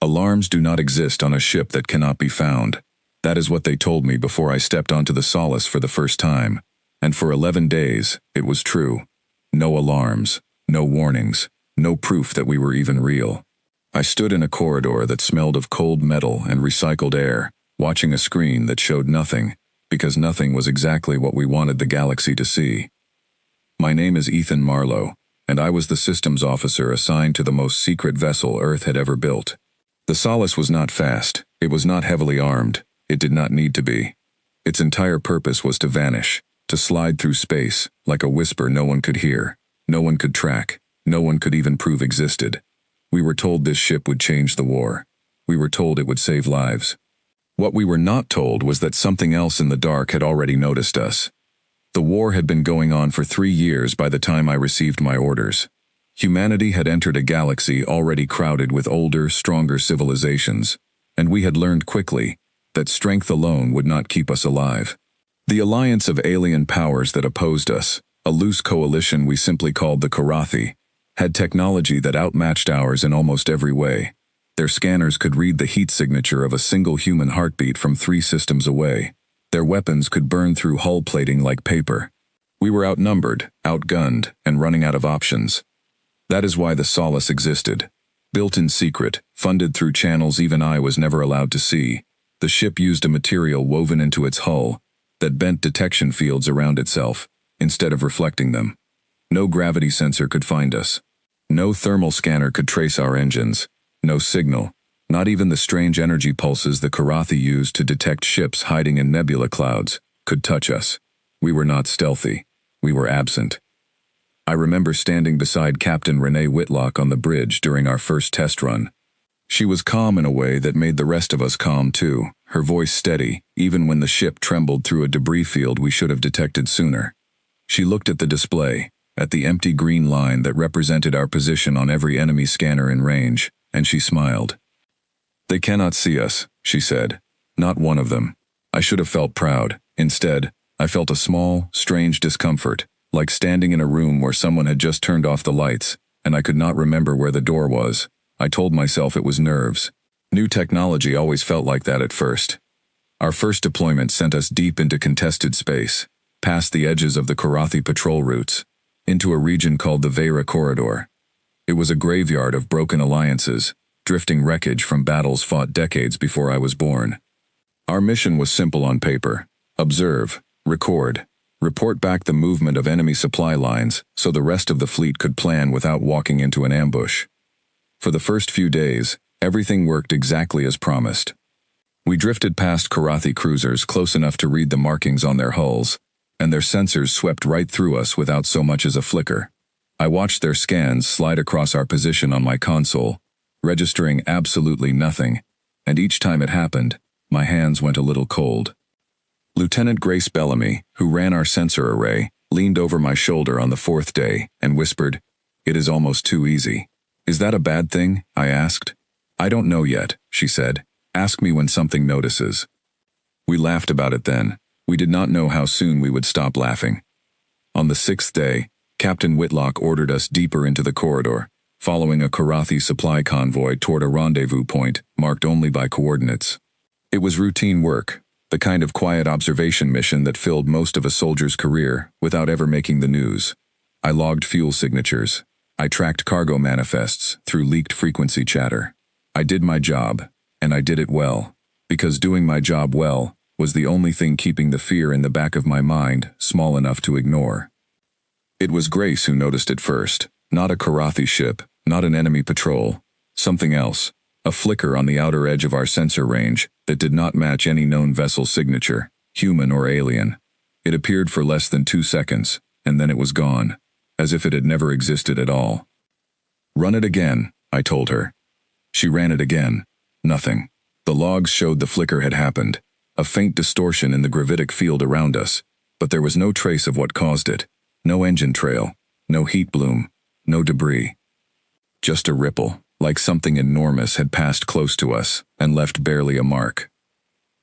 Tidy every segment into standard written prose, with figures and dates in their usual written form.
Alarms do not exist on a ship that cannot be found. That is what they told me before I stepped onto the Solace for the first time. And for 11 days, it was true. No alarms, no warnings, no proof that we were even real. I stood in a corridor that smelled of cold metal and recycled air, watching a screen that showed nothing, because nothing was exactly what we wanted the galaxy to see. My name is Ethan Marlowe, and I was the systems officer assigned to the most secret vessel Earth had ever built. The Solace was not fast, it was not heavily armed, it did not need to be. Its entire purpose was to vanish, to slide through space, like a whisper no one could hear, no one could track, no one could even prove existed. We were told this ship would change the war. We were told it would save lives. What we were not told was that something else in the dark had already noticed us. The war had been going on for 3 years by the time I received my orders. Humanity had entered a galaxy already crowded with older, stronger civilizations, and we had learned quickly that strength alone would not keep us alive. The alliance of alien powers that opposed us, a loose coalition we simply called the Karathi, had technology that outmatched ours in almost every way. Their scanners could read the heat signature of a single human heartbeat from 3 systems away. Their weapons could burn through hull plating like paper. We were outnumbered, outgunned, and running out of options. That is why the Solace existed. Built in secret, funded through channels even I was never allowed to see, the ship used a material woven into its hull that bent detection fields around itself, instead of reflecting them. No gravity sensor could find us. No thermal scanner could trace our engines. No signal, not even the strange energy pulses the Karathi used to detect ships hiding in nebula clouds, could touch us. We were not stealthy. We were absent. I remember standing beside Captain Renee Whitlock on the bridge during our first test run. She was calm in a way that made the rest of us calm too, her voice steady, even when the ship trembled through a debris field we should have detected sooner. She looked at the display, at the empty green line that represented our position on every enemy scanner in range, and she smiled. "They cannot see us," she said. "Not one of them." I should have felt proud. Instead, I felt a small, strange discomfort, like standing in a room where someone had just turned off the lights, and I could not remember where the door was. I told myself it was nerves. New technology always felt like that at first. Our first deployment sent us deep into contested space, past the edges of the Karathi patrol routes, into a region called the Vera Corridor. It was a graveyard of broken alliances, drifting wreckage from battles fought decades before I was born. Our mission was simple on paper: observe, record, report back the movement of enemy supply lines so the rest of the fleet could plan without walking into an ambush. For the first few days, everything worked exactly as promised. We drifted past Karathi cruisers close enough to read the markings on their hulls, and their sensors swept right through us without so much as a flicker. I watched their scans slide across our position on my console, registering absolutely nothing, and each time it happened, my hands went a little cold. Lieutenant Grace Bellamy, who ran our sensor array, leaned over my shoulder on the 4th day and whispered, "It is almost too easy." "Is that a bad thing?" I asked. "I don't know yet," she said. "Ask me when something notices." We laughed about it then. We did not know how soon we would stop laughing. On the 6th day, Captain Whitlock ordered us deeper into the corridor, following a Karathi supply convoy toward a rendezvous point marked only by coordinates. It was routine work, the kind of quiet observation mission that filled most of a soldier's career without ever making the news. I logged fuel signatures. I tracked cargo manifests through leaked frequency chatter. I did my job, and I did it well, because doing my job well was the only thing keeping the fear in the back of my mind small enough to ignore. It was Grace who noticed it first, not a Karathi ship, not an enemy patrol, something else, a flicker on the outer edge of our sensor range that did not match any known vessel signature, human or alien. It appeared for less than 2 seconds, and then it was gone, as if it had never existed at all. "Run it again," I told her. She ran it again. Nothing. The logs showed the flicker had happened, a faint distortion in the gravitic field around us, but there was no trace of what caused it. No engine trail, no heat bloom, no debris. Just a ripple, like something enormous had passed close to us and left barely a mark.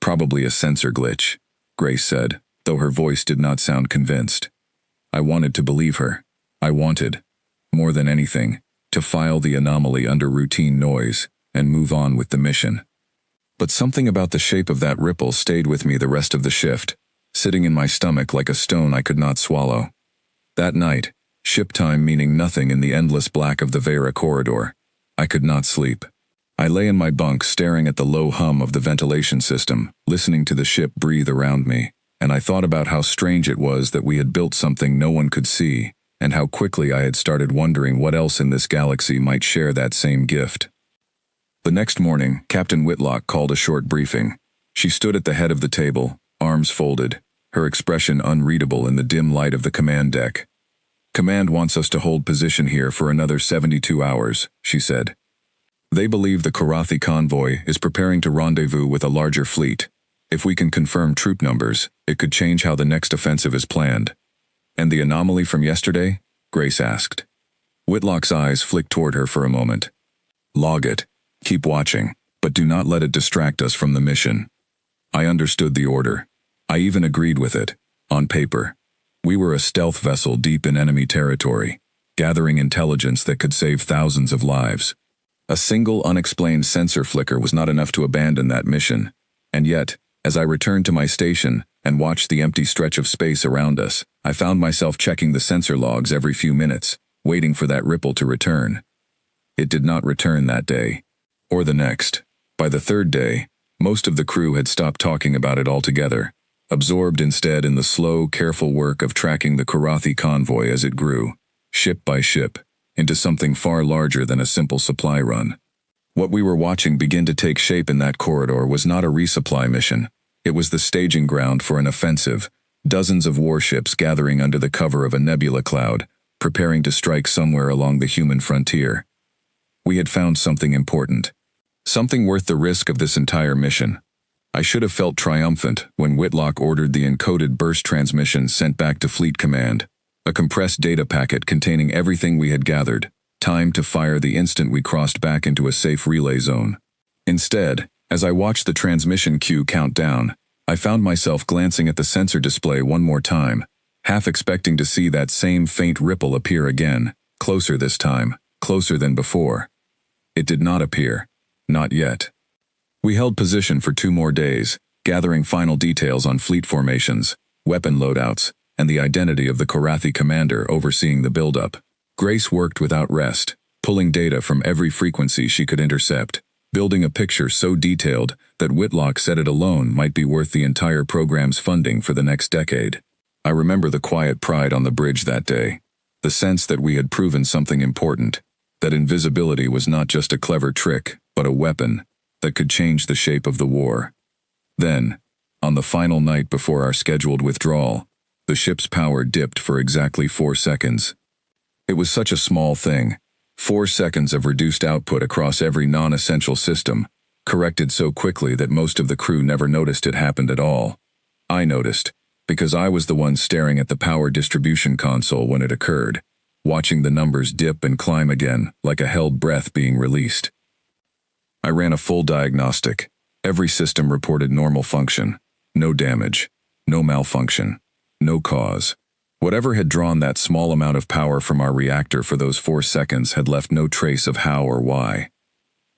"Probably a sensor glitch," Grace said, though her voice did not sound convinced. I wanted to believe her. I wanted, more than anything, to file the anomaly under routine noise, and move on with the mission. But something about the shape of that ripple stayed with me the rest of the shift, sitting in my stomach like a stone I could not swallow. That night, ship time meaning nothing in the endless black of the Vera corridor, I could not sleep. I lay in my bunk staring at the low hum of the ventilation system, listening to the ship breathe around me, and I thought about how strange it was that we had built something no one could see, and how quickly I had started wondering what else in this galaxy might share that same gift. The next morning, Captain Whitlock called a short briefing. She stood at the head of the table, arms folded, her expression unreadable in the dim light of the command deck. "Command wants us to hold position here for another 72 hours, she said. "They believe the Korathi convoy is preparing to rendezvous with a larger fleet. If we can confirm troop numbers, it could change how the next offensive is planned." "And the anomaly from yesterday?" Grace asked. Whitlock's eyes flicked toward her for a moment. "Log it. Keep watching, but do not let it distract us from the mission." I understood the order. I even agreed with it, on paper. We were a stealth vessel deep in enemy territory, gathering intelligence that could save thousands of lives. A single unexplained sensor flicker was not enough to abandon that mission, and yet, as I returned to my station and watched the empty stretch of space around us, I found myself checking the sensor logs every few minutes, waiting for that ripple to return. It did not return that day. Or the next. By the third day, most of the crew had stopped talking about it altogether, absorbed instead in the slow, careful work of tracking the Korathi convoy as it grew, ship by ship, into something far larger than a simple supply run. What we were watching begin to take shape in that corridor was not a resupply mission. It was the staging ground for an offensive, dozens of warships gathering under the cover of a nebula cloud, preparing to strike somewhere along the human frontier. We had found something important. Something worth the risk of this entire mission. I should have felt triumphant when Whitlock ordered the encoded burst transmission sent back to Fleet Command, a compressed data packet containing everything we had gathered, timed to fire the instant we crossed back into a safe relay zone. Instead, as I watched the transmission queue count down, I found myself glancing at the sensor display one more time, half expecting to see that same faint ripple appear again, closer this time, closer than before. It did not appear. Not yet. We held position for 2 more days, gathering final details on fleet formations, weapon loadouts, and the identity of the Korathi commander overseeing the buildup. Grace worked without rest, pulling data from every frequency she could intercept, building a picture so detailed that Whitlock said it alone might be worth the entire program's funding for the next decade. I remember the quiet pride on the bridge that day, the sense that we had proven something important, that invisibility was not just a clever trick, but a weapon that could change the shape of the war. Then, on the final night before our scheduled withdrawal, the ship's power dipped for exactly 4 seconds. It was such a small thing, 4 seconds of reduced output across every non-essential system, corrected so quickly that most of the crew never noticed it happened at all. I noticed, because I was the one staring at the power distribution console when it occurred, watching the numbers dip and climb again like a held breath being released. I ran a full diagnostic. Every system reported normal function. No damage. No malfunction. No cause. Whatever had drawn that small amount of power from our reactor for those 4 seconds had left no trace of how or why.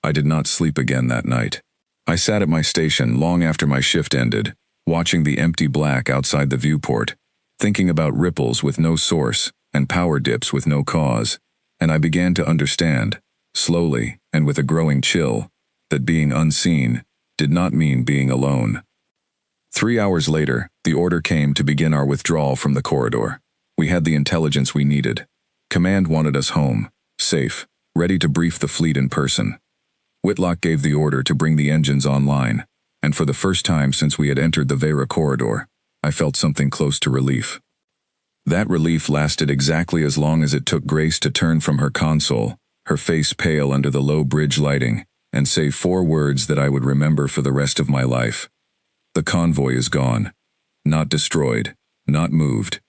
I did not sleep again that night. I sat at my station long after my shift ended, watching the empty black outside the viewport, thinking about ripples with no source and power dips with no cause, and I began to understand, slowly and with a growing chill, that being unseen did not mean being alone. 3 hours later, the order came to begin our withdrawal from the corridor. We had the intelligence we needed. Command wanted us home, safe, ready to brief the fleet in person. Whitlock gave the order to bring the engines online, and for the first time since we had entered the Vera corridor, I felt something close to relief. That relief lasted exactly as long as it took Grace to turn from her console, her face pale under the low bridge lighting, and say 4 words that I would remember for the rest of my life. The convoy is gone. Not destroyed. Not moved.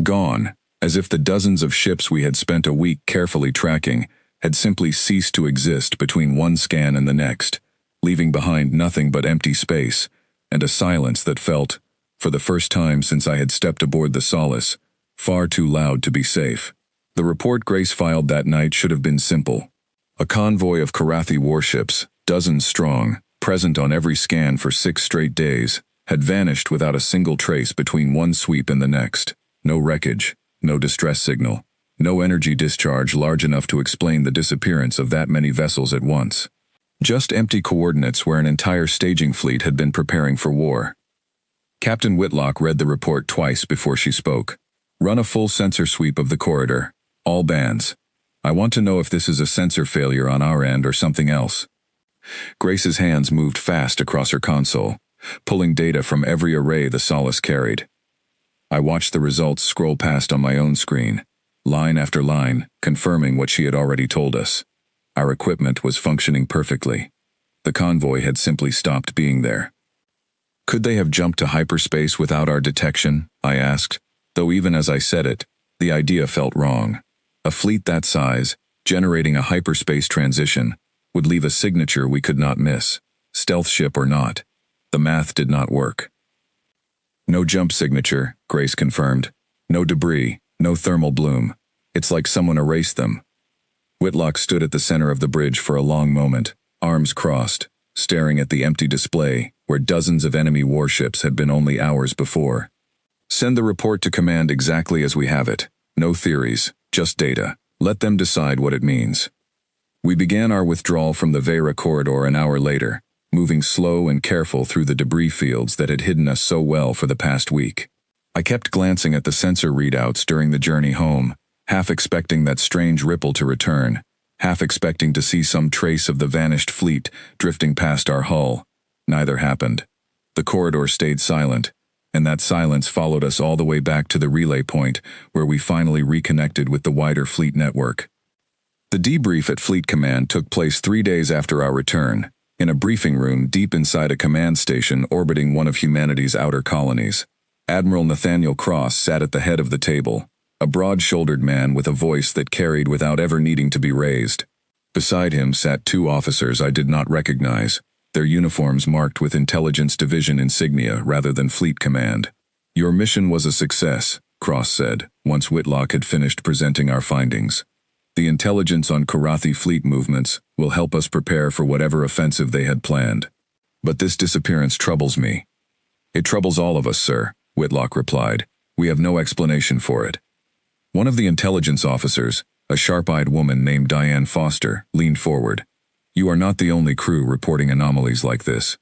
Gone, as if the dozens of ships we had spent a week carefully tracking had simply ceased to exist between one scan and the next, leaving behind nothing but empty space, and a silence that felt, for the first time since I had stepped aboard the Solace, far too loud to be safe. The report Grace filed that night should have been simple. A convoy of Karathi warships, dozens strong, present on every scan for 6 straight days, had vanished without a single trace between one sweep and the next. No wreckage, no distress signal, no energy discharge large enough to explain the disappearance of that many vessels at once. Just empty coordinates where an entire staging fleet had been preparing for war. Captain Whitlock read the report twice before she spoke. Run a full sensor sweep of the corridor. All bands. I want to know if this is a sensor failure on our end or something else. Grace's hands moved fast across her console, pulling data from every array the Solace carried. I watched the results scroll past on my own screen, line after line, confirming what she had already told us. Our equipment was functioning perfectly. The convoy had simply stopped being there. Could they have jumped to hyperspace without our detection? I asked, though even as I said it, the idea felt wrong. A fleet that size, generating a hyperspace transition, would leave a signature we could not miss, stealth ship or not. The math did not work. No jump signature, Grace confirmed. No debris, no thermal bloom. It's like someone erased them. Whitlock stood at the center of the bridge for a long moment, arms crossed, staring at the empty display where dozens of enemy warships had been only hours before. Send the report to command exactly as we have it. No theories, just data. Let them decide what it means. We began our withdrawal from the Vera corridor an hour later, moving slow and careful through the debris fields that had hidden us so well for the past week. I kept glancing at the sensor readouts during the journey home, half expecting that strange ripple to return, half expecting to see some trace of the vanished fleet drifting past our hull. Neither happened. The corridor stayed silent, and that silence followed us all the way back to the relay point where we finally reconnected with the wider fleet network. The debrief at Fleet Command took place 3 days after our return, in a briefing room deep inside a command station orbiting one of humanity's outer colonies. Admiral Nathaniel Cross sat at the head of the table, a broad-shouldered man with a voice that carried without ever needing to be raised. Beside him sat 2 officers I did not recognize, their uniforms marked with Intelligence Division insignia rather than Fleet Command. Your mission was a success, Cross said, once Whitlock had finished presenting our findings. The intelligence on Karathi fleet movements will help us prepare for whatever offensive they had planned. But this disappearance troubles me. It troubles all of us, sir, Whitlock replied. We have no explanation for it. One of the intelligence officers, a sharp-eyed woman named Diane Foster, leaned forward. You are not the only crew reporting anomalies like this.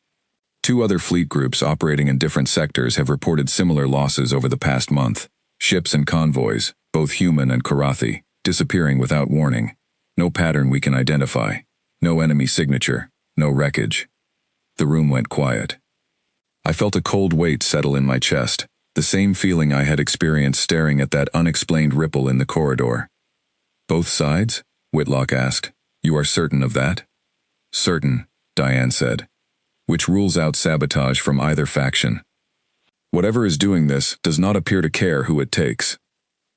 2 other fleet groups operating in different sectors have reported similar losses over the past month. Ships and convoys, both human and Karathi, disappearing without warning. No pattern we can identify. No enemy signature. No wreckage. The room went quiet. I felt a cold weight settle in my chest, the same feeling I had experienced staring at that unexplained ripple in the corridor. Both sides? Whitlock asked. You are certain of that? Certain, Diane said. Which rules out sabotage from either faction. Whatever is doing this does not appear to care who it takes.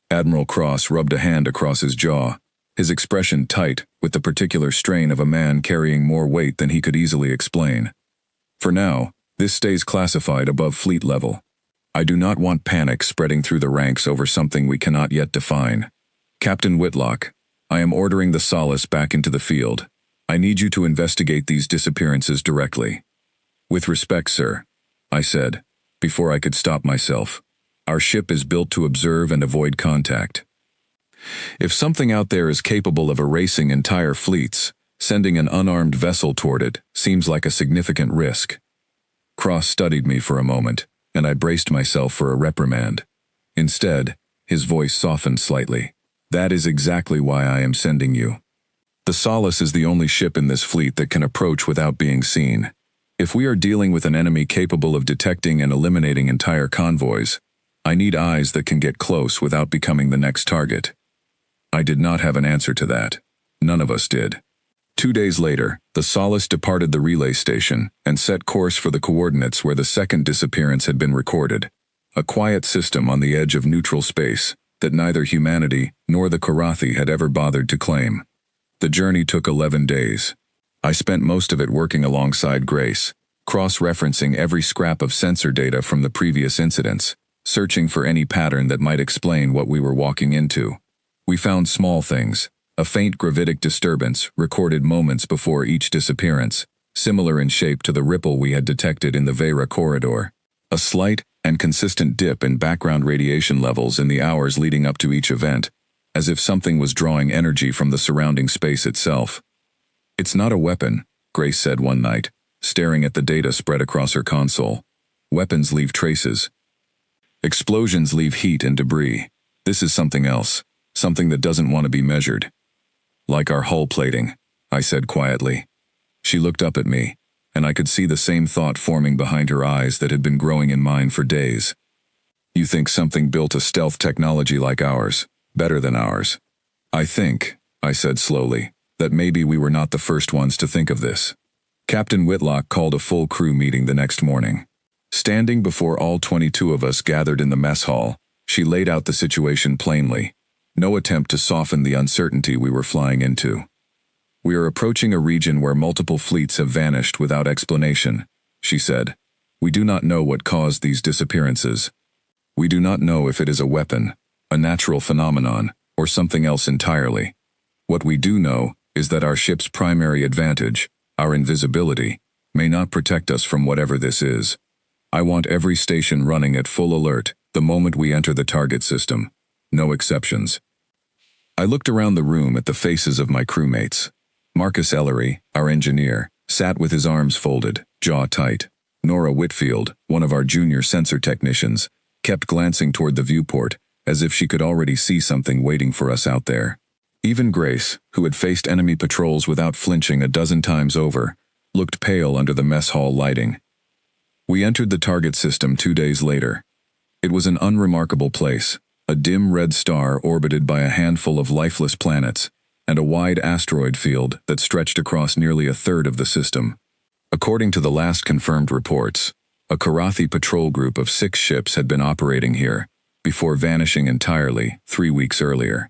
Admiral Cross rubbed a hand across his jaw, his expression tight with the particular strain of a man carrying more weight than he could easily explain. For now, this stays classified above fleet level. I do not want panic spreading through the ranks over something we cannot yet define. Captain Whitlock, I am ordering the Solace back into the field. I need you to investigate these disappearances directly. With respect, sir, I said, before I could stop myself. Our ship is built to observe and avoid contact. If something out there is capable of erasing entire fleets, sending an unarmed vessel toward it seems like a significant risk. Cross studied me for a moment, and I braced myself for a reprimand. Instead, his voice softened slightly. That is exactly why I am sending you. The Solace is the only ship in this fleet that can approach without being seen. If we are dealing with an enemy capable of detecting and eliminating entire convoys, I need eyes that can get close without becoming the next target. I did not have an answer to that. None of us did. 2 days later, the Solace departed the relay station and set course for the coordinates where the second disappearance had been recorded, a quiet system on the edge of neutral space that neither humanity nor the Karathi had ever bothered to claim. The journey took 11 days. I spent most of it working alongside Grace, cross-referencing every scrap of sensor data from the previous incidents, searching for any pattern that might explain what we were walking into. We found small things, A faint gravitic disturbance recorded moments before each disappearance, similar in shape to the ripple we had detected in the Vera corridor. A slight and consistent dip in background radiation levels in the hours leading up to each event, as if something was drawing energy from the surrounding space itself. "It's not a weapon," Grace said one night, staring at the data spread across her console. "Weapons leave traces. Explosions leave heat and debris. This is something else, something that doesn't want to be measured." "Like our hull plating," I said quietly. She looked up at me, and I could see the same thought forming behind her eyes that had been growing in mine for days. "You think something built a stealth technology like ours, better than ours?" I said slowly, "that maybe we were not the first ones to think of this." Captain Whitlock called a full crew meeting the next morning. Standing before all 22 of us gathered in the mess hall, she laid out the situation plainly. No attempt to soften the uncertainty we were flying into. "We are approaching a region where multiple fleets have vanished without explanation," she said. "We do not know what caused these disappearances. We do not know if it is a weapon, a natural phenomenon, or something else entirely. What we do know is that our ship's primary advantage, our invisibility, may not protect us from whatever this is. I want every station running at full alert the moment we enter the target system. No exceptions." I looked around the room at the faces of my crewmates. Marcus Ellery, our engineer, sat with his arms folded, jaw tight. Nora Whitfield, one of our junior sensor technicians, kept glancing toward the viewport, as if she could already see something waiting for us out there. Even Grace, who had faced enemy patrols without flinching a dozen times over, looked pale under the mess hall lighting. We entered the target system 2 days later. It was an unremarkable place, a dim red star orbited by a handful of lifeless planets, and a wide asteroid field that stretched across nearly a third of the system. According to the last confirmed reports, a Karathi patrol group of 6 ships had been operating here, before vanishing entirely 3 weeks earlier.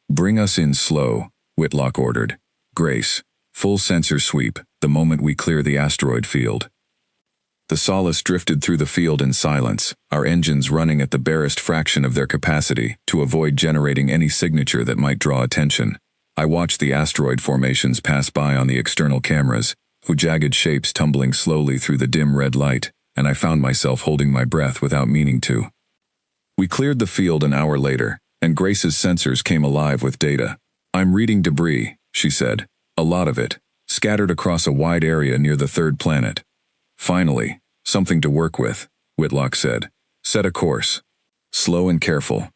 "Bring us in slow," Whitlock ordered. "Grace, full sensor sweep the moment we clear the asteroid field." The Solace drifted through the field in silence, our engines running at the barest fraction of their capacity to avoid generating any signature that might draw attention. I watched the asteroid formations pass by on the external cameras, whose jagged shapes tumbling slowly through the dim red light, and I found myself holding my breath without meaning to. We cleared the field an hour later, and Grace's sensors came alive with data. "I'm reading debris," she said. "A lot of it, scattered across a wide area near the third planet." "Finally, something to work with," Whitlock said. "Set a course. Slow and careful."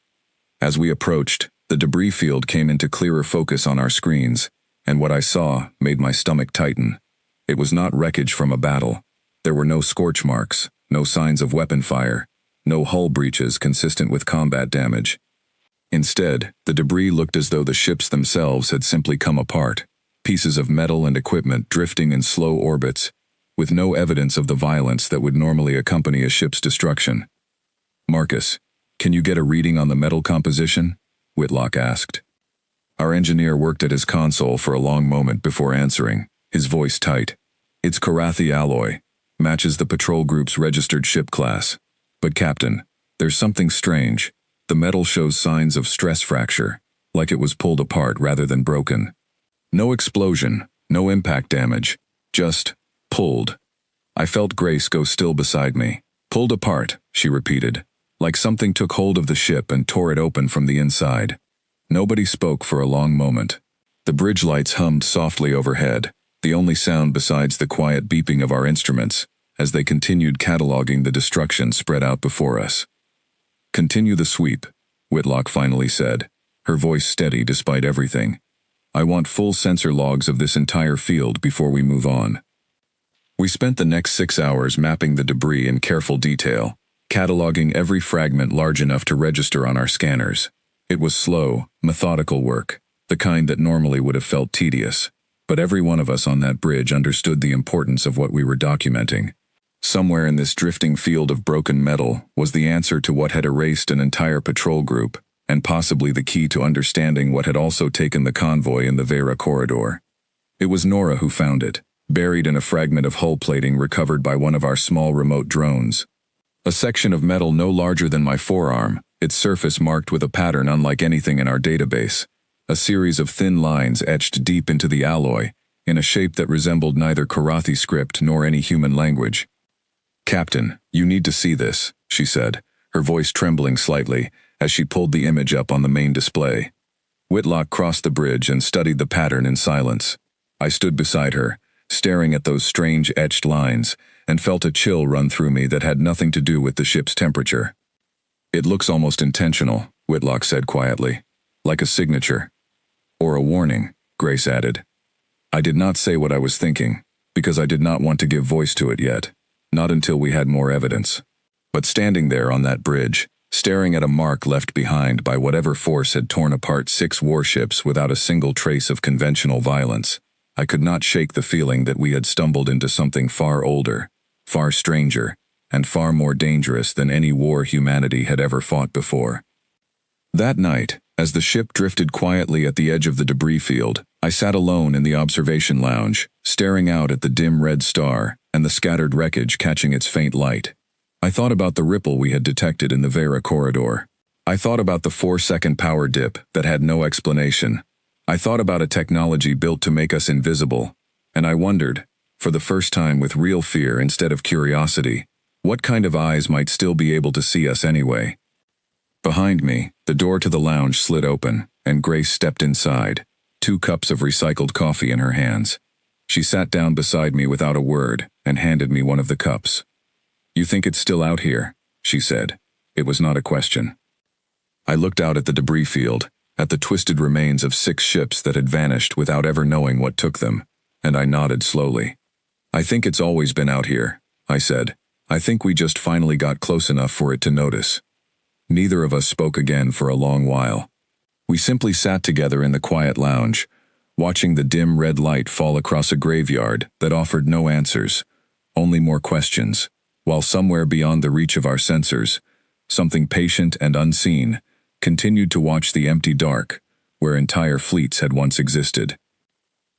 As we approached, the debris field came into clearer focus on our screens, and what I saw made my stomach tighten. It was not wreckage from a battle. There were no scorch marks, no signs of weapon fire, no hull breaches consistent with combat damage. Instead, the debris looked as though the ships themselves had simply come apart, pieces of metal and equipment drifting in slow orbits, with no evidence of the violence that would normally accompany a ship's destruction. "Marcus, can you get a reading on the metal composition?" Whitlock asked. Our engineer worked at his console for a long moment before answering, his voice tight. "It's Karathi alloy, matches the patrol group's registered ship class. But Captain, there's something strange. The metal shows signs of stress fracture, like it was pulled apart rather than broken. No explosion, no impact damage, just pulled." I felt Grace go still beside me. "Pulled apart," she repeated, "like something took hold of the ship and tore it open from the inside." Nobody spoke for a long moment. The bridge lights hummed softly overhead, the only sound besides the quiet beeping of our instruments, as they continued cataloging the destruction spread out before us. "Continue the sweep," Whitlock finally said, her voice steady despite everything. "I want full sensor logs of this entire field before we move on." We spent the next 6 hours mapping the debris in careful detail, cataloging every fragment large enough to register on our scanners. It was slow, methodical work, the kind that normally would have felt tedious, but every one of us on that bridge understood the importance of what we were documenting. Somewhere in this drifting field of broken metal was the answer to what had erased an entire patrol group, and possibly the key to understanding what had also taken the convoy in the Vera corridor. It was Nora who found it, buried in a fragment of hull plating recovered by one of our small remote drones. A section of metal no larger than my forearm, its surface marked with a pattern unlike anything in our database. a series of thin lines etched deep into the alloy, in a shape that resembled neither Karathi script nor any human language. "Captain, you need to see this," she said, her voice trembling slightly as she pulled the image up on the main display. Whitlock crossed the bridge and studied the pattern in silence. I stood beside her, staring at those strange etched lines, and felt a chill run through me that had nothing to do with the ship's temperature. "It looks almost intentional," Whitlock said quietly. "Like a signature." "Or a warning," Grace added. I did not say what I was thinking, because I did not want to give voice to it yet, not until we had more evidence. But standing there on that bridge, staring at a mark left behind by whatever force had torn apart 6 warships without a single trace of conventional violence, I could not shake the feeling that we had stumbled into something far older, far stranger, and far more dangerous than any war humanity had ever fought before. That night, as the ship drifted quietly at the edge of the debris field, I sat alone in the observation lounge, staring out at the dim red star and the scattered wreckage catching its faint light. I thought about the ripple we had detected in the Vera corridor. I thought about the 4-second power dip that had no explanation. I thought about a technology built to make us invisible, and I wondered, for the first time with real fear instead of curiosity, what kind of eyes might still be able to see us anyway. Behind me, the door to the lounge slid open, and Grace stepped inside, 2 cups of recycled coffee in her hands. She sat down beside me without a word and handed me one of the cups. "You think it's still out here?" she said. It was not a question. I looked out at the debris field, at the twisted remains of 6 ships that had vanished without ever knowing what took them, and I nodded slowly. "I think it's always been out here," I said. "I think we just finally got close enough for it to notice." Neither of us spoke again for a long while. We simply sat together in the quiet lounge, watching the dim red light fall across a graveyard that offered no answers, only more questions, while somewhere beyond the reach of our sensors, something patient and unseen continued to watch the empty dark, where entire fleets had once existed.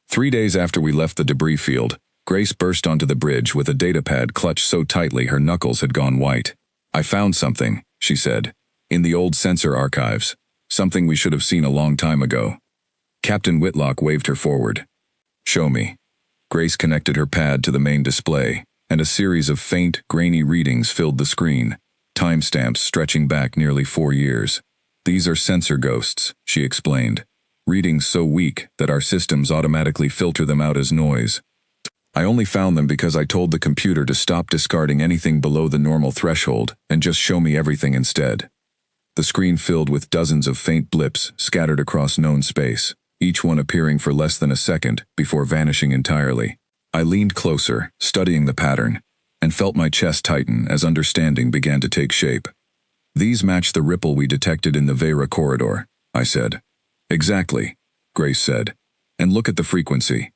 3 days after we left the debris field, Grace burst onto the bridge with a datapad clutched so tightly her knuckles had gone white. "I found something," she said, "in the old sensor archives, something we should have seen a long time ago." Captain Whitlock waved her forward. "Show me." Grace connected her pad to the main display, and a series of faint, grainy readings filled the screen, timestamps stretching back nearly 4 years. "These are sensor ghosts," she explained, "readings so weak that our systems automatically filter them out as noise. I only found them because I told the computer to stop discarding anything below the normal threshold and just show me everything instead." The screen filled with dozens of faint blips scattered across known space, each one appearing for less than a second before vanishing entirely. I leaned closer, studying the pattern, and felt my chest tighten as understanding began to take shape. "These match the ripple we detected in the Vera corridor," I said. "Exactly," Grace said. "And look at the frequency.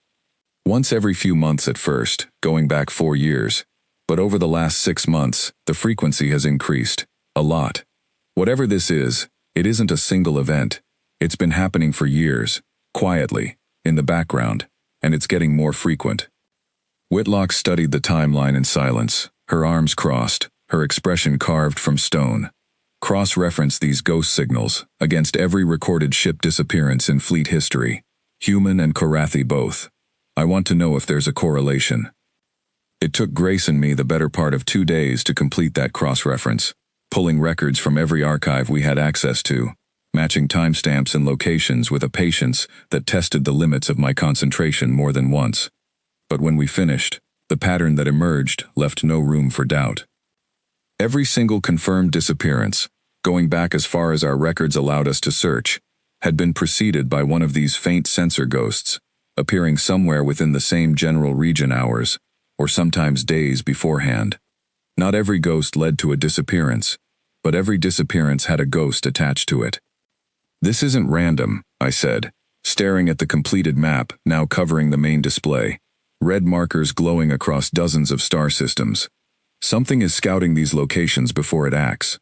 Once every few months at first, going back 4 years, but over the last 6 months, the frequency has increased. A lot. Whatever this is, it isn't a single event. It's been happening for years, quietly, in the background, and it's getting more frequent." Whitlock studied the timeline in silence, her arms crossed, her expression carved from stone. Cross-reference these ghost signals against every recorded ship disappearance in fleet history, human and Karathi both. I want to know if there's a correlation. It took Grace and me the better part of 2 days to complete that cross-reference, pulling records from every archive we had access to, matching timestamps and locations with a patience that tested the limits of my concentration more than once. But when we finished, the pattern that emerged left no room for doubt. Every single confirmed disappearance, going back as far as our records allowed us to search, had been preceded by one of these faint sensor ghosts, appearing somewhere within the same general region hours, or sometimes days beforehand. Not every ghost led to a disappearance, but every disappearance had a ghost attached to it. "This isn't random," I said, staring at the completed map now covering the main display, red markers glowing across dozens of star systems. "Something is scouting these locations before it acts."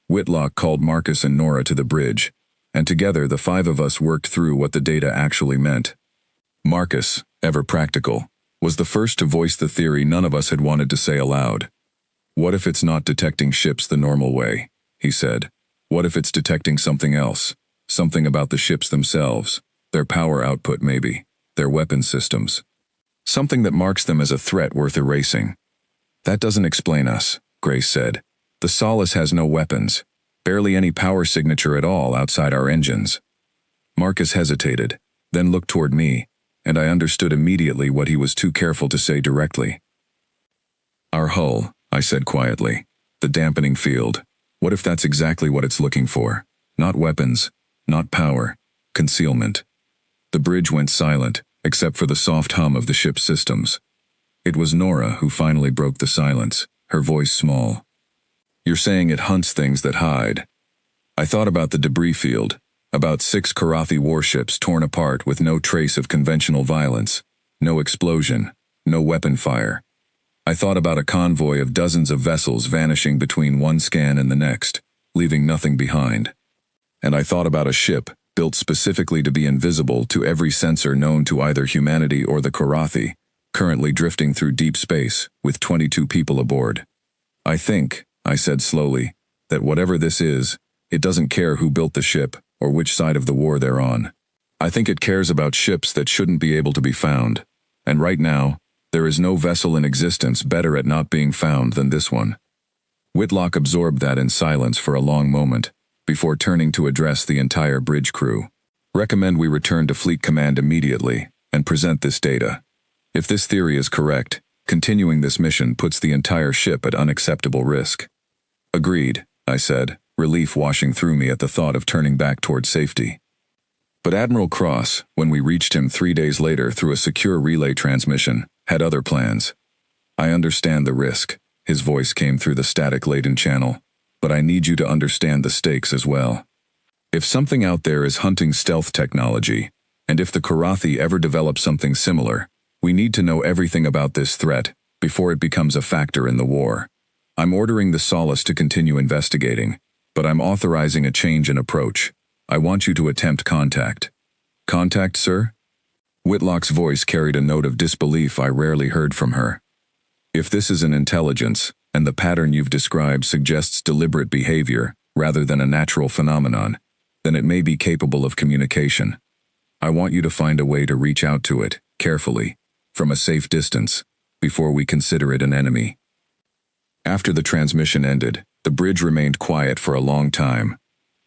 Whitlock called Marcus and Nora to the bridge, and together the 5 of us worked through what the data actually meant. Marcus, ever practical, was the first to voice the theory none of us had wanted to say aloud. "What if it's not detecting ships the normal way?" he said. "What if it's detecting something else? Something about the ships themselves, their power output maybe, their weapon systems. Something that marks them as a threat worth erasing. That doesn't explain us, Grace said. The Solace has no weapons, barely any power signature at all outside our engines. Marcus hesitated, then looked toward me, and I understood immediately what he was too careful to say directly. Our hull, I said quietly. The dampening field. What if that's exactly what it's looking for? Not weapons, not power, concealment. The bridge went silent, except for the soft hum of the ship's systems. It was Nora who finally broke the silence, her voice small. You're saying it hunts things that hide. I thought about the debris field, about 6 Karathi warships torn apart with no trace of conventional violence, no explosion, no weapon fire. I thought about a convoy of dozens of vessels vanishing between one scan and the next, leaving nothing behind. And I thought about a ship built specifically to be invisible to every sensor known to either humanity or the Karathi, currently drifting through deep space with 22 people aboard. I think, I said slowly, that whatever this is, it doesn't care who built the ship or which side of the war they're on. I think it cares about ships that shouldn't be able to be found. And right now, there is no vessel in existence better at not being found than this one. Whitlock absorbed that in silence for a long moment, before turning to address the entire bridge crew. Recommend we return to Fleet Command immediately, and present this data. If this theory is correct, continuing this mission puts the entire ship at unacceptable risk. Agreed, I said, relief washing through me at the thought of turning back toward safety. But Admiral Cross, when we reached him 3 days later through a secure relay transmission, had other plans. I understand the risk, his voice came through the static-laden channel, but I need you to understand the stakes as well. If something out there is hunting stealth technology, and if the Karathi ever develop something similar, we need to know everything about this threat before it becomes a factor in the war. I'm ordering the Solace to continue investigating, but I'm authorizing a change in approach. I want you to attempt contact. Contact, sir? Whitlock's voice carried a note of disbelief I rarely heard from her. If this is an intelligence, and the pattern you've described suggests deliberate behavior rather than a natural phenomenon, then it may be capable of communication. I want you to find a way to reach out to it, carefully, from a safe distance, before we consider it an enemy. After the transmission ended, the bridge remained quiet for a long time.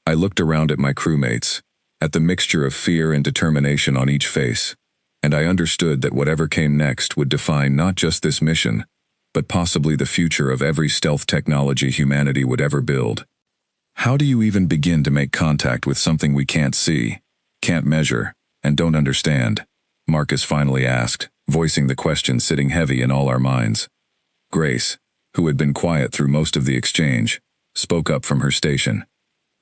I looked around at my crewmates, at the mixture of fear and determination on each face, and I understood that whatever came next would define not just this mission, but possibly the future of every stealth technology humanity would ever build. How do you even begin to make contact with something we can't see, can't measure, and don't understand? Marcus finally asked, voicing the question sitting heavy in all our minds. Grace, who had been quiet through most of the exchange, spoke up from her station.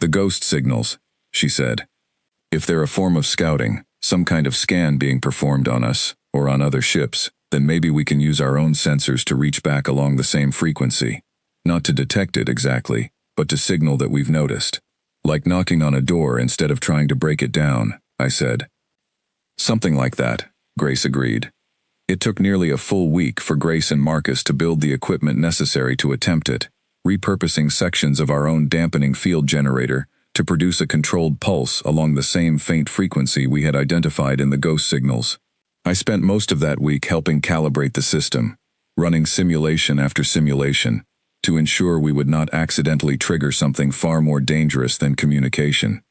The ghost signals, she said. If they're a form of scouting, some kind of scan being performed on us, or on other ships, then maybe we can use our own sensors to reach back along the same frequency. Not to detect it exactly, but to signal that we've noticed. Like knocking on a door instead of trying to break it down, I said. Something like that, Grace agreed. It took nearly a full week for Grace and Marcus to build the equipment necessary to attempt it, repurposing sections of our own dampening field generator to produce a controlled pulse along the same faint frequency we had identified in the ghost signals. I spent most of that week helping calibrate the system, running simulation after simulation, to ensure we would not accidentally trigger something far more dangerous than communication.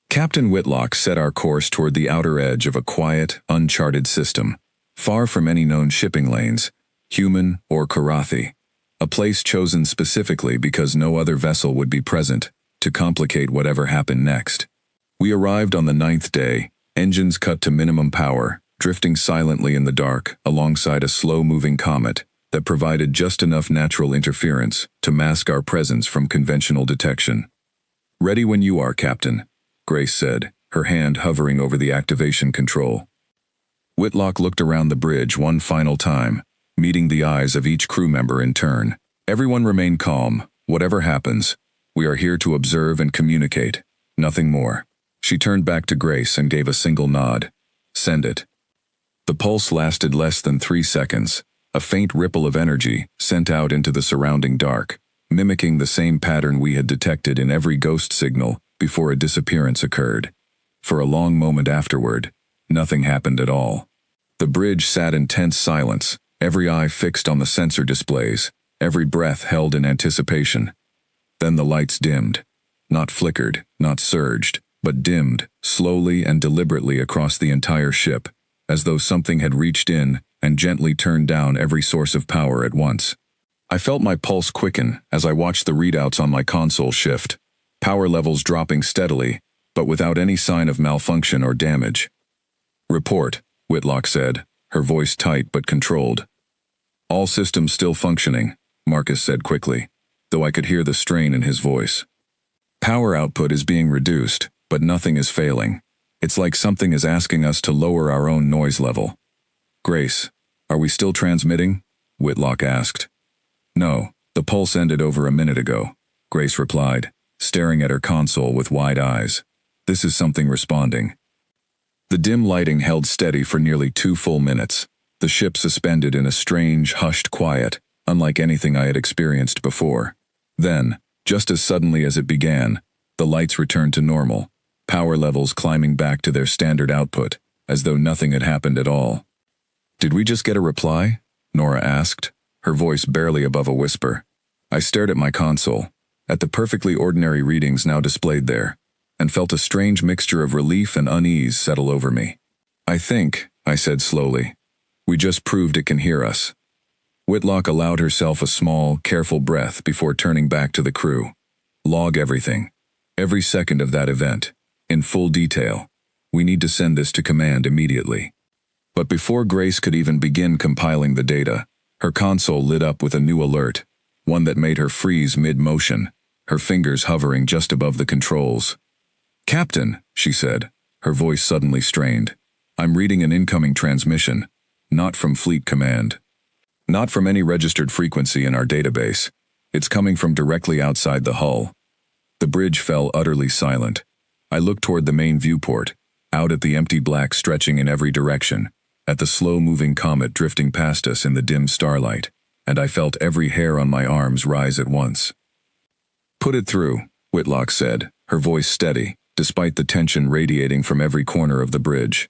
Captain Whitlock set our course toward the outer edge of a quiet, uncharted system, far from any known shipping lanes, human or Karathi, a place chosen specifically because no other vessel would be present to complicate whatever happened next. We arrived on the 9th day, engines cut to minimum power, drifting silently in the dark alongside a slow-moving comet that provided just enough natural interference to mask our presence from conventional detection. Ready when you are, Captain, Grace said, her hand hovering over the activation control. Whitlock looked around the bridge one final time, meeting the eyes of each crew member in turn. Everyone remain calm, whatever happens. We are here to observe and communicate, nothing more. She turned back to Grace and gave a single nod. Send it. The pulse lasted less than 3 seconds, a faint ripple of energy sent out into the surrounding dark, mimicking the same pattern we had detected in every ghost signal before a disappearance occurred. For a long moment afterward, nothing happened at all. The bridge sat in tense silence, every eye fixed on the sensor displays, every breath held in anticipation. Then the lights dimmed. Not flickered, not surged, but dimmed, slowly and deliberately across the entire ship, as though something had reached in and gently turned down every source of power at once. I felt my pulse quicken as I watched the readouts on my console shift, power levels dropping steadily, but without any sign of malfunction or damage. "Report," Whitlock said, her voice tight but controlled. "All systems still functioning," Marcus said quickly, though I could hear the strain in his voice. "Power output is being reduced, but nothing is failing. It's like something is asking us to lower our own noise level." "Grace, are we still transmitting?" Whitlock asked. "No, the pulse ended over a minute ago," Grace replied, staring at her console with wide eyes. "This is something responding." The dim lighting held steady for nearly 2 full minutes, the ship suspended in a strange, hushed quiet, unlike anything I had experienced before. Then, just as suddenly as it began, the lights returned to normal, power levels climbing back to their standard output, as though nothing had happened at all. "Did we just get a reply?" Nora asked, her voice barely above a whisper. I stared at my console, at the perfectly ordinary readings now displayed there, and felt a strange mixture of relief and unease settle over me. "I think," I said slowly, "we just proved it can hear us." Whitlock allowed herself a small, careful breath before turning back to the crew. "Log everything. Every second of that event. In full detail. We need to send this to command immediately." But before Grace could even begin compiling the data, her console lit up with a new alert, one that made her freeze mid-motion, her fingers hovering just above the controls. "Captain," she said, her voice suddenly strained, "I'm reading an incoming transmission, not from Fleet Command. Not from any registered frequency in our database. It's coming from directly outside the hull." The bridge fell utterly silent. I looked toward the main viewport, out at the empty black stretching in every direction, at the slow-moving comet drifting past us in the dim starlight, and I felt every hair on my arms rise at once. "Put it through," Whitlock said, her voice steady, despite the tension radiating from every corner of the bridge.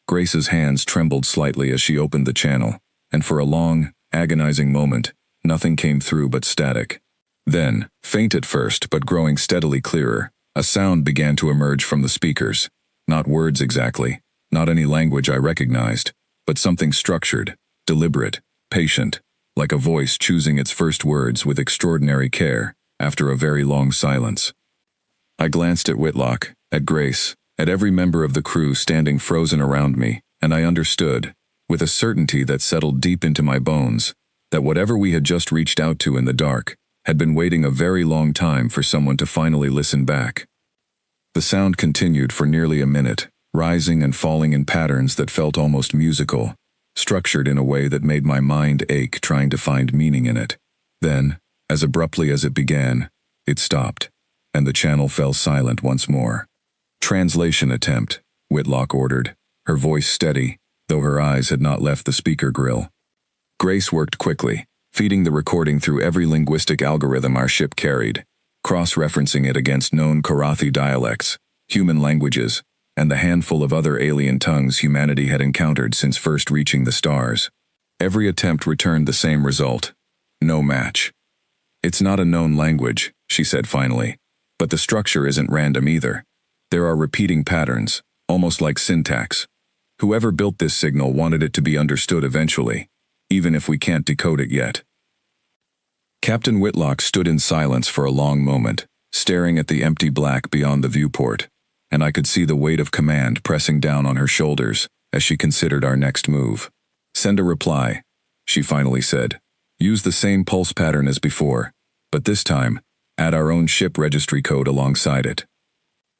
Grace's hands trembled slightly as she opened the channel, and for a long, agonizing moment, nothing came through but static. Then, faint at first but growing steadily clearer, a sound began to emerge from the speakers. Not words exactly, not any language I recognized, but something structured, deliberate, patient, like a voice choosing its first words with extraordinary care, after a very long silence. I glanced at Whitlock, at Grace, at every member of the crew standing frozen around me, and I understood, with a certainty that settled deep into my bones, that whatever we had just reached out to in the dark had been waiting a very long time for someone to finally listen back. The sound continued for nearly a minute, rising and falling in patterns that felt almost musical, structured in a way that made my mind ache trying to find meaning in it. Then, as abruptly as it began, it stopped, and the channel fell silent once more. "Translation attempt," Whitlock ordered, her voice steady, though her eyes had not left the speaker grill. Grace worked quickly, feeding the recording through every linguistic algorithm our ship carried, cross-referencing it against known Karathi dialects, human languages, and the handful of other alien tongues humanity had encountered since first reaching the stars. Every attempt returned the same result. No match. "It's not a known language," she said finally, "but the structure isn't random either. There are repeating patterns, almost like syntax. Whoever built this signal wanted it to be understood eventually, even if we can't decode it yet." Captain Whitlock stood in silence for a long moment, staring at the empty black beyond the viewport, and I could see the weight of command pressing down on her shoulders as she considered our next move. "Send a reply," she finally said. "Use the same pulse pattern as before, but this time, add our own ship registry code alongside it.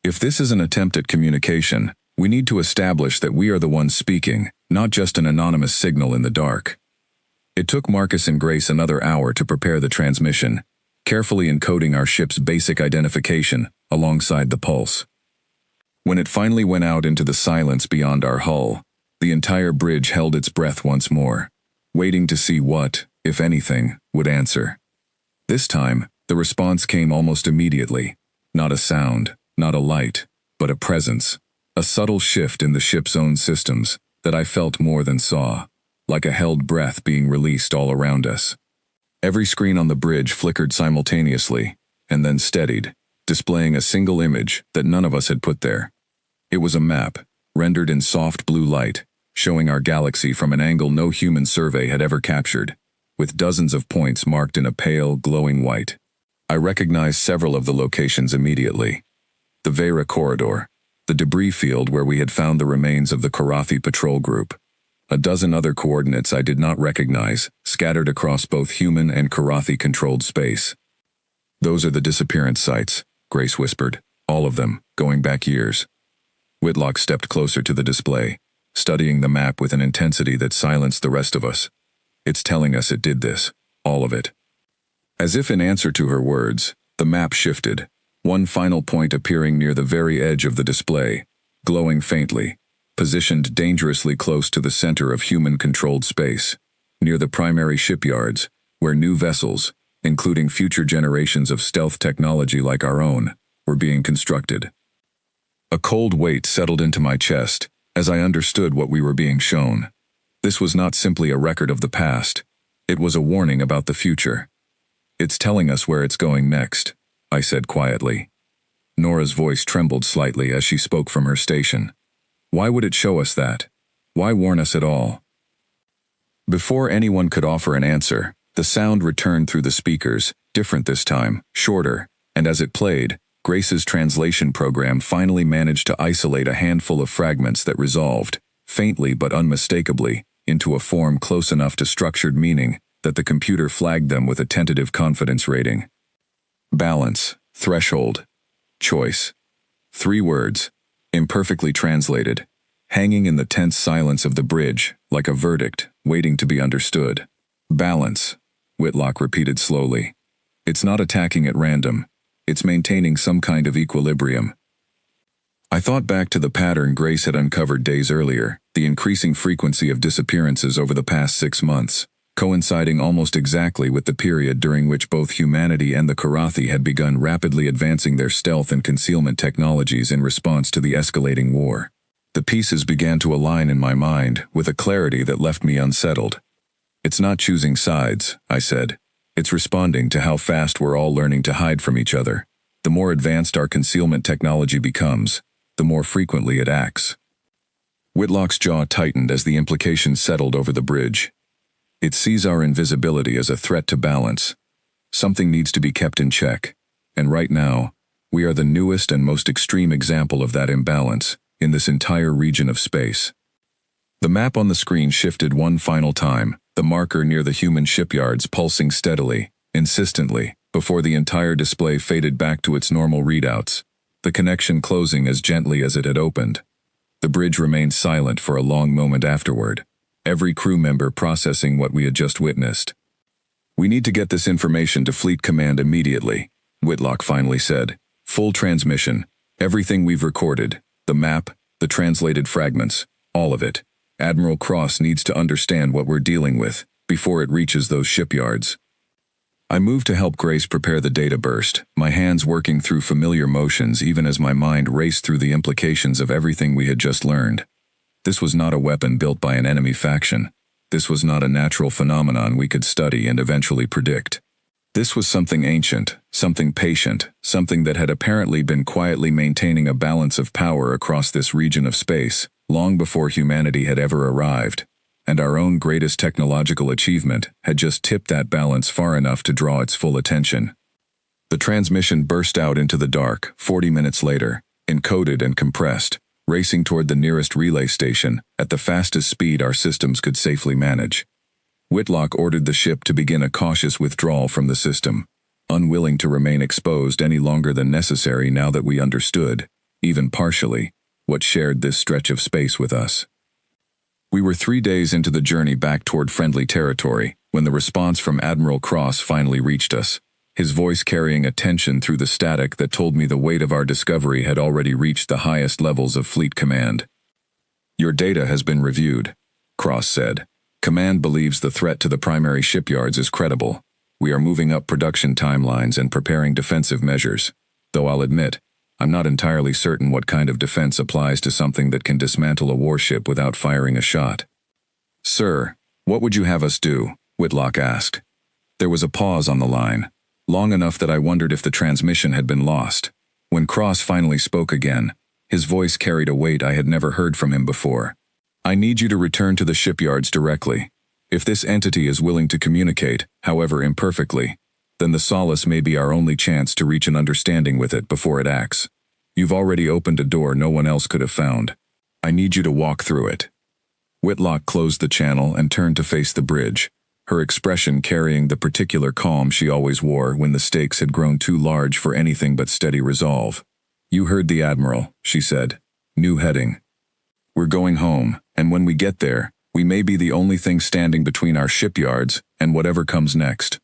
If this is an attempt at communication, we need to establish that we are the ones speaking, not just an anonymous signal in the dark." It took Marcus and Grace another hour to prepare the transmission, carefully encoding our ship's basic identification alongside the pulse. When it finally went out into the silence beyond our hull, the entire bridge held its breath once more, waiting to see what, if anything, would answer. This time, the response came almost immediately. Not a sound, not a light, but a presence, a subtle shift in the ship's own systems that I felt more than saw, like a held breath being released all around us. Every screen on the bridge flickered simultaneously, and then steadied, displaying a single image that none of us had put there. It was a map, rendered in soft blue light, showing our galaxy from an angle no human survey had ever captured, with dozens of points marked in a pale, glowing white. I recognized several of the locations immediately. The Vera corridor, the debris field where we had found the remains of the Karathi patrol group, a dozen other coordinates I did not recognize, scattered across both human and Karathi-controlled space. "Those are the disappearance sites," Grace whispered, "all of them, going back years." Whitlock stepped closer to the display, studying the map with an intensity that silenced the rest of us. "It's telling us it did this, all of it." As if in answer to her words, the map shifted, one final point appearing near the very edge of the display, glowing faintly, positioned dangerously close to the center of human-controlled space, near the primary shipyards, where new vessels, including future generations of stealth technology like our own, were being constructed. A cold weight settled into my chest as I understood what we were being shown. This was not simply a record of the past. It was a warning about the future. "It's telling us where it's going next," I said quietly. Nora's voice trembled slightly as she spoke from her station. "Why would it show us that? Why warn us at all?" Before anyone could offer an answer, the sound returned through the speakers, different this time, shorter, and as it played, Grace's translation program finally managed to isolate a handful of fragments that resolved, faintly but unmistakably, into a form close enough to structured meaning that the computer flagged them with a tentative confidence rating. Balance, threshold, choice. 3 words, imperfectly translated, hanging in the tense silence of the bridge, like a verdict, waiting to be understood. "Balance," Whitlock repeated slowly. "It's not attacking at random. It's maintaining some kind of equilibrium." I thought back to the pattern Grace had uncovered days earlier, the increasing frequency of disappearances over the past 6 months, coinciding almost exactly with the period during which both humanity and the Karathi had begun rapidly advancing their stealth and concealment technologies in response to the escalating war. The pieces began to align in my mind with a clarity that left me unsettled. "It's not choosing sides," I said. "It's responding to how fast we're all learning to hide from each other. The more advanced our concealment technology becomes, the more frequently it acts." Whitlock's jaw tightened as the implications settled over the bridge. "It sees our invisibility as a threat to balance. Something needs to be kept in check, and right now, we are the newest and most extreme example of that imbalance in this entire region of space." The map on the screen shifted one final time, the marker near the human shipyards pulsing steadily, insistently, before the entire display faded back to its normal readouts, the connection closing as gently as it had opened. The bridge remained silent for a long moment afterward, every crew member processing what we had just witnessed. "We need to get this information to Fleet Command immediately," Whitlock finally said. "Full transmission, everything we've recorded, the map, the translated fragments, all of it. Admiral Cross needs to understand what we're dealing with before it reaches those shipyards." I moved to help Grace prepare the data burst, my hands working through familiar motions even as my mind raced through the implications of everything we had just learned. This was not a weapon built by an enemy faction. This was not a natural phenomenon we could study and eventually predict. This was something ancient, something patient, something that had apparently been quietly maintaining a balance of power across this region of space, long before humanity had ever arrived, and our own greatest technological achievement had just tipped that balance far enough to draw its full attention. The transmission burst out into the dark 40 minutes later, encoded and compressed, racing toward the nearest relay station at the fastest speed our systems could safely manage. Whitlock ordered the ship to begin a cautious withdrawal from the system, unwilling to remain exposed any longer than necessary now that we understood, even partially, what shared this stretch of space with us. We were 3 days into the journey back toward friendly territory when the response from Admiral Cross finally reached us, his voice carrying a tension through the static that told me the weight of our discovery had already reached the highest levels of Fleet Command. "Your data has been reviewed," Cross said. "Command believes the threat to the primary shipyards is credible. We are moving up production timelines and preparing defensive measures, though I'll admit, I'm not entirely certain what kind of defense applies to something that can dismantle a warship without firing a shot. Sir, what would you have us do? Whitlock asked. There was a pause on the line, long enough that I wondered if the transmission had been lost. When Cross finally spoke again, his voice carried a weight I had never heard from him before. I need you to return to the shipyards directly. If this entity is willing to communicate, however imperfectly, then the Solace may be our only chance to reach an understanding with it before it acts. You've already opened a door no one else could have found. I need you to walk through it. Whitlock closed the channel and turned to face the bridge, her expression carrying the particular calm she always wore when the stakes had grown too large for anything but steady resolve. You heard the Admiral, she said. New heading. We're going home, and when we get there, we may be the only thing standing between our shipyards and whatever comes next.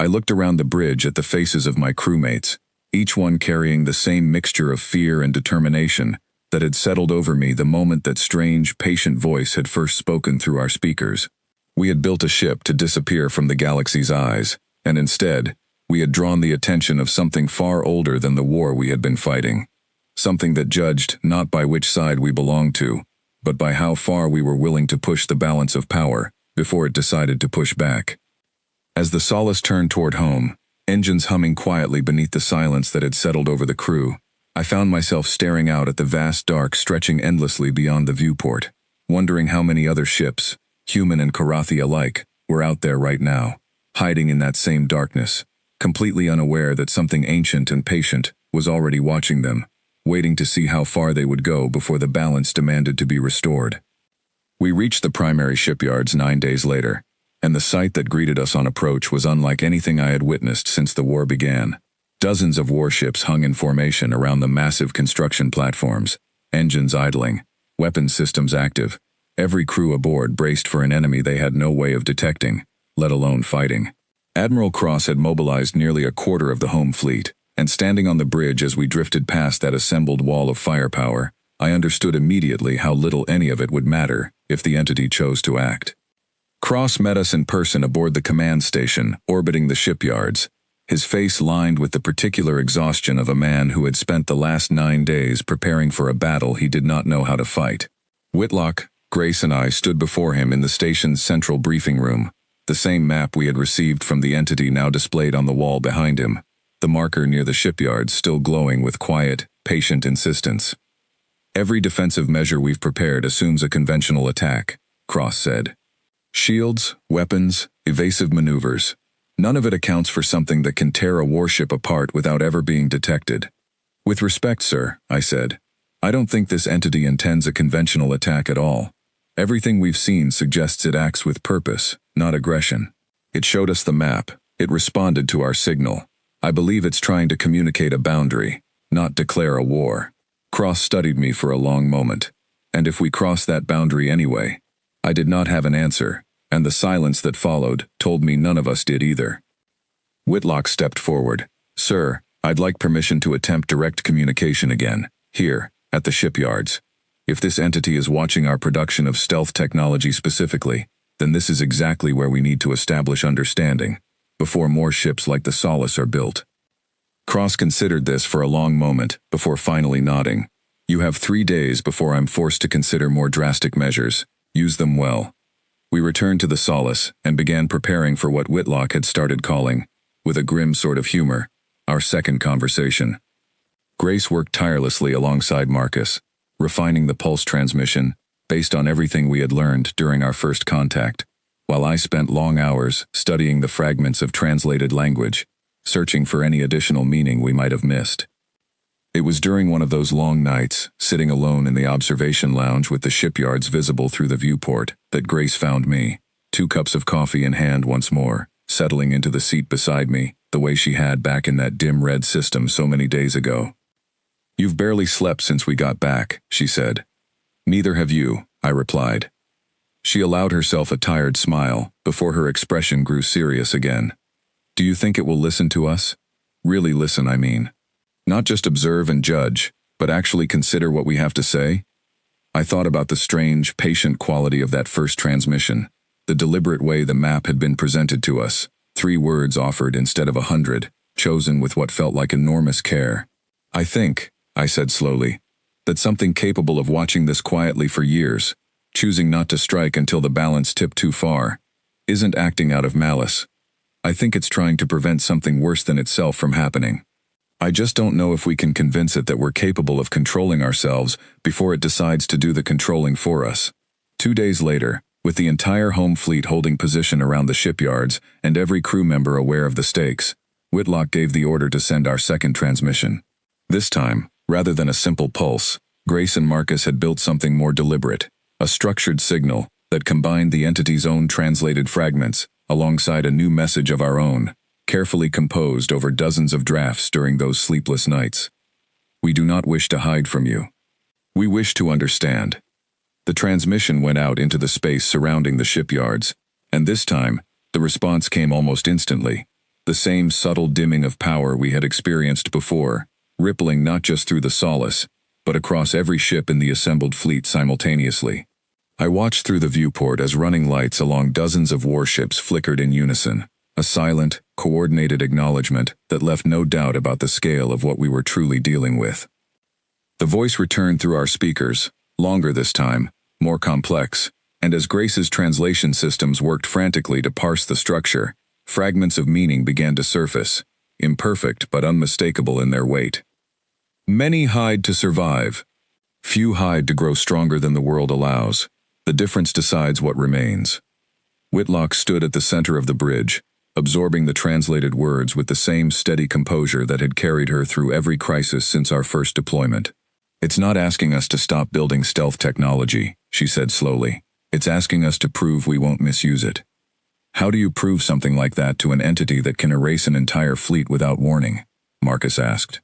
I looked around the bridge at the faces of my crewmates, each one carrying the same mixture of fear and determination that had settled over me the moment that strange, patient voice had first spoken through our speakers. We had built a ship to disappear from the galaxy's eyes, and instead, we had drawn the attention of something far older than the war we had been fighting. Something that judged not by which side we belonged to, but by how far we were willing to push the balance of power before it decided to push back. As the Solace turned toward home, engines humming quietly beneath the silence that had settled over the crew, I found myself staring out at the vast dark stretching endlessly beyond the viewport, wondering how many other ships, human and Karathi alike, were out there right now, hiding in that same darkness, completely unaware that something ancient and patient was already watching them, waiting to see how far they would go before the balance demanded to be restored. We reached the primary shipyards 9 days later, and the sight that greeted us on approach was unlike anything I had witnessed since the war began. Dozens of warships hung in formation around the massive construction platforms, engines idling, weapons systems active, every crew aboard braced for an enemy they had no way of detecting, let alone fighting. Admiral Cross had mobilized nearly a quarter of the home fleet, and standing on the bridge as we drifted past that assembled wall of firepower, I understood immediately how little any of it would matter if the entity chose to act. Cross met us in person aboard the command station orbiting the shipyards, his face lined with the particular exhaustion of a man who had spent the last 9 days preparing for a battle he did not know how to fight. Whitlock, Grace and I stood before him in the station's central briefing room, the same map we had received from the entity now displayed on the wall behind him, the marker near the shipyards still glowing with quiet, patient insistence. Every defensive measure we've prepared assumes a conventional attack, Cross said. Shields, weapons, evasive maneuvers. None of it accounts for something that can tear a warship apart without ever being detected. With respect, sir, I said, I don't think this entity intends a conventional attack at all. Everything we've seen suggests it acts with purpose, not aggression. It showed us the map. It responded to our signal. I believe it's trying to communicate a boundary, not declare a war. Cross studied me for a long moment. And if we cross that boundary anyway? I did not have an answer, and the silence that followed told me none of us did either. Whitlock stepped forward. Sir, I'd like permission to attempt direct communication again, here, at the shipyards. If this entity is watching our production of stealth technology specifically, then this is exactly where we need to establish understanding, before more ships like the Solace are built. Cross considered this for a long moment, before finally nodding. You have 3 days before I'm forced to consider more drastic measures. Use them well. We returned to the Solace and began preparing for what Whitlock had started calling, with a grim sort of humor, our second conversation. Grace worked tirelessly alongside Marcus, refining the pulse transmission based on everything we had learned during our first contact, while I spent long hours studying the fragments of translated language, searching for any additional meaning we might have missed. It was during one of those long nights, sitting alone in the observation lounge with the shipyards visible through the viewport, that Grace found me, 2 cups of coffee in hand once more, settling into the seat beside me, the way she had back in that dim red system so many days ago. You've barely slept since we got back, she said. Neither have you, I replied. She allowed herself a tired smile before her expression grew serious again. Do you think it will listen to us? Really listen, I mean. Not just observe and judge, but actually consider what we have to say? I thought about the strange, patient quality of that first transmission, the deliberate way the map had been presented to us, 3 words offered instead of 100, chosen with what felt like enormous care. I think, I said slowly. That something capable of watching this quietly for years, choosing not to strike until the balance tipped too far, isn't acting out of malice. I think it's trying to prevent something worse than itself from happening. I just don't know if we can convince it that we're capable of controlling ourselves before it decides to do the controlling for us. 2 days later, with the entire home fleet holding position around the shipyards and every crew member aware of the stakes, Whitlock gave the order to send our second transmission. This time, rather than a simple pulse, Grace and Marcus had built something more deliberate, a structured signal that combined the entity's own translated fragments alongside a new message of our own, carefully composed over dozens of drafts during those sleepless nights. We do not wish to hide from you. We wish to understand. The transmission went out into the space surrounding the shipyards, and this time, the response came almost instantly. The same subtle dimming of power we had experienced before, rippling not just through the Solace, but across every ship in the assembled fleet simultaneously. I watched through the viewport as running lights along dozens of warships flickered in unison, a silent, coordinated acknowledgement that left no doubt about the scale of what we were truly dealing with. The voice returned through our speakers, longer this time, more complex, and as Grace's translation systems worked frantically to parse the structure, fragments of meaning began to surface, imperfect but unmistakable in their weight. Many hide to survive. Few hide to grow stronger than the world allows. The difference decides what remains. Whitlock stood at the center of the bridge, absorbing the translated words with the same steady composure that had carried her through every crisis since our first deployment. It's not asking us to stop building stealth technology, she said slowly. It's asking us to prove we won't misuse it. How do you prove something like that to an entity that can erase an entire fleet without warning? Marcus asked.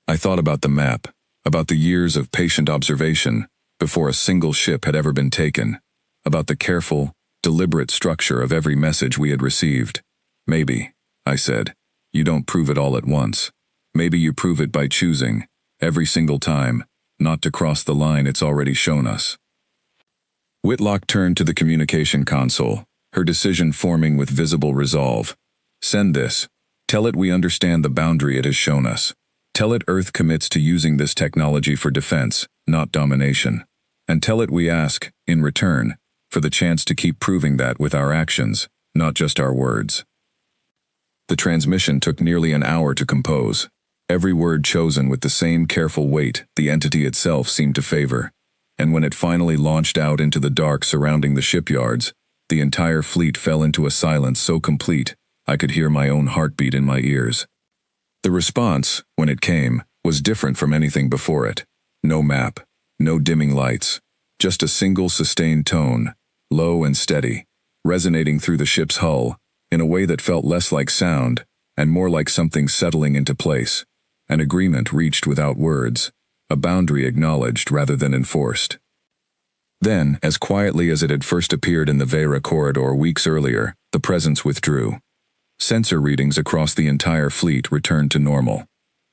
I thought about the map, about the years of patient observation before a single ship had ever been taken, about the careful, deliberate structure of every message we had received. Maybe, I said, you don't prove it all at once. Maybe you prove it by choosing, every single time, not to cross the line it's already shown us. Whitlock turned to the communication console, her decision forming with visible resolve. Send this. Tell it we understand the boundary it has shown us. Tell it Earth commits to using this technology for defense, not domination. And tell it we ask, in return, for the chance to keep proving that with our actions, not just our words. The transmission took nearly an hour to compose, every word chosen with the same careful weight the entity itself seemed to favor. And when it finally launched out into the dark surrounding the shipyards, the entire fleet fell into a silence so complete, I could hear my own heartbeat in my ears. The response, when it came, was different from anything before it. No map, no dimming lights, just a single sustained tone, low and steady, resonating through the ship's hull, in a way that felt less like sound, and more like something settling into place. An agreement reached without words, a boundary acknowledged rather than enforced. Then, as quietly as it had first appeared in the Vera corridor weeks earlier, the presence withdrew. Sensor readings across the entire fleet returned to normal.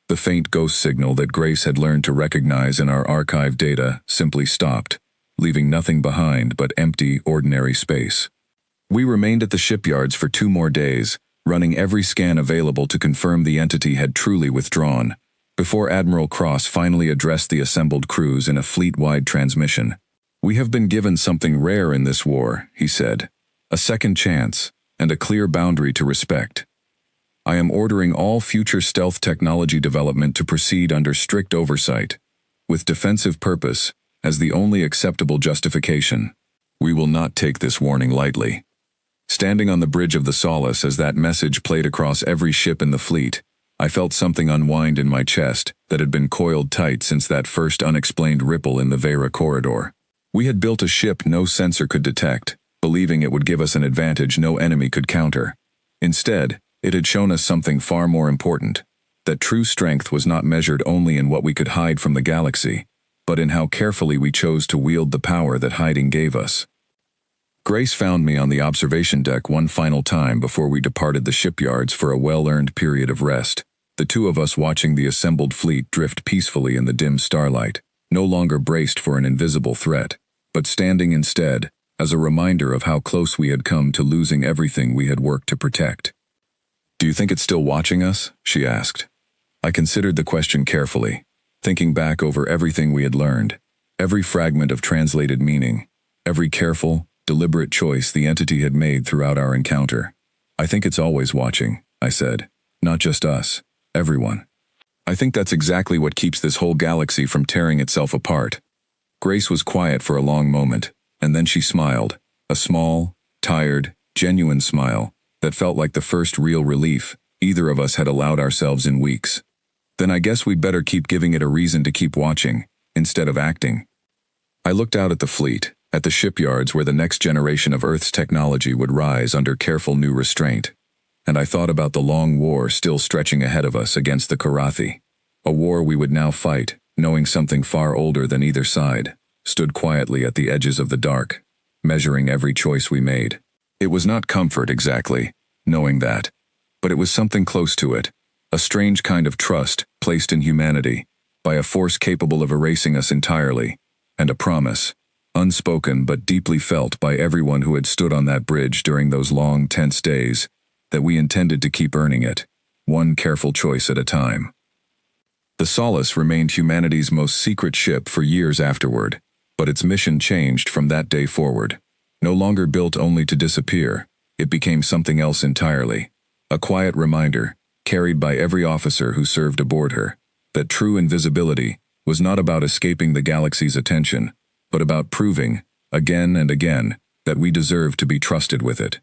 The faint ghost signal that Grace had learned to recognize in our archive data simply stopped, leaving nothing behind but empty, ordinary space. We remained at the shipyards for 2 more days, running every scan available to confirm the entity had truly withdrawn, before Admiral Cross finally addressed the assembled crews in a fleet-wide transmission. We have been given something rare in this war, he said. A second chance, and a clear boundary to respect. I am ordering all future stealth technology development to proceed under strict oversight, with defensive purpose as the only acceptable justification. We will not take this warning lightly. Standing on the bridge of the Solace as that message played across every ship in the fleet, I felt something unwind in my chest that had been coiled tight since that first unexplained ripple in the Vera corridor. We had built a ship no sensor could detect, believing it would give us an advantage no enemy could counter. Instead, it had shown us something far more important, that true strength was not measured only in what we could hide from the galaxy, but in how carefully we chose to wield the power that hiding gave us. Grace found me on the observation deck one final time before we departed the shipyards for a well-earned period of rest, the two of us watching the assembled fleet drift peacefully in the dim starlight, no longer braced for an invisible threat, but standing instead as a reminder of how close we had come to losing everything we had worked to protect. "Do you think it's still watching us?" she asked. I considered the question carefully. thinking back over everything we had learned, every fragment of translated meaning, every careful, deliberate choice the entity had made throughout our encounter. I think it's always watching, I said. Not just us, everyone. I think that's exactly what keeps this whole galaxy from tearing itself apart. Grace was quiet for a long moment, and then she smiled, a small, tired, genuine smile that felt like the first real relief either of us had allowed ourselves in weeks. Then I guess we'd better keep giving it a reason to keep watching, instead of acting. I looked out at the fleet, at the shipyards where the next generation of Earth's technology would rise under careful new restraint. And I thought about the long war still stretching ahead of us against the Karathi. A war we would now fight, knowing something far older than either side, stood quietly at the edges of the dark, measuring every choice we made. It was not comfort exactly, knowing that, but it was something close to it, a strange kind of trust placed in humanity by a force capable of erasing us entirely, and a promise, unspoken but deeply felt by everyone who had stood on that bridge during those long, tense days, that we intended to keep earning it, one careful choice at a time. The Solace remained humanity's most secret ship for years afterward, but its mission changed from that day forward. No longer built only to disappear, it became something else entirely, a quiet reminder, carried by every officer who served aboard her, that true invisibility was not about escaping the galaxy's attention, but about proving, again and again, that we deserved to be trusted with it.